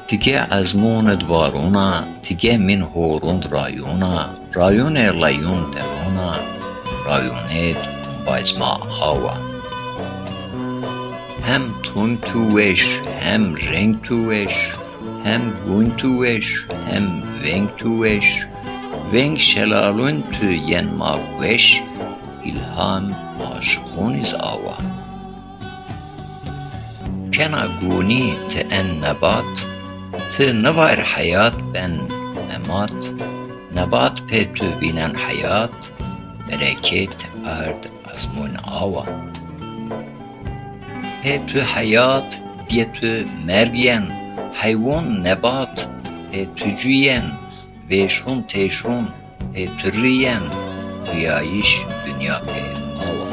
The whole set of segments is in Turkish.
Tige azmûn dvarûna, tige min horûnd rayûna, rayûnê leyûn derûna, rayûnê bajma hawa. Hem tûm tu weş, hem reng tu weş, hem gûn tu weş, hem veng tu weş, veng şelalûn tu yen ma weş, ilham aşıkûniz awa. Kena gûnî te en nebat, tı nevar hayat ben emat, nebat pe tu binen hayat, bereket erd azmûn awa. Pe tu hayat, pe tu mergiyen, hayvan nebat, pe tu cüyen, veşun teşun, pe tu riyen, rüyayiş dünya pe awa.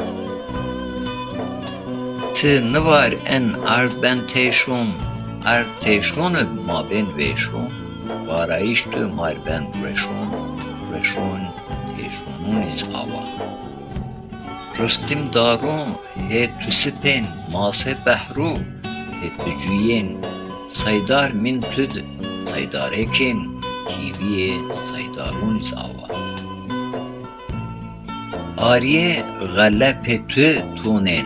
Tı nevar en erd ben teşun, erd teşunu ma ben veşun, varayiş tu mar ben reşun, reşun teşunun iz awa. Rıstim darun, he tu sipen, mase behru, he tu cüyen, saydar min tüd, saydar ekin, kiviye saydarun iz awa. Ariye galle pe tu tunen,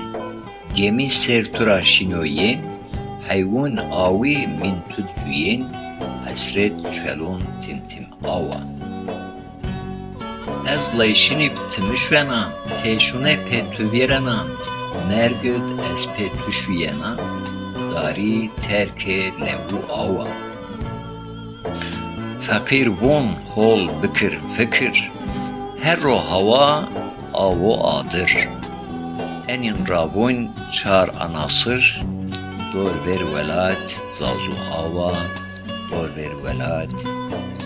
gemi sertura şinoyen, hayvan awi min tüd cüyen, hasret çelun timtim awa. Ez leyşini tümüşvena, teşune pe tüverena, mergüd ez pe tüşviyena, dari terke levu awa. Fakir von hol bikir fikir, her ro hava avu adır. Enin rabun çar anasır, dor ver velat zazu hava, dor ver velat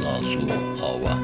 zazu hava.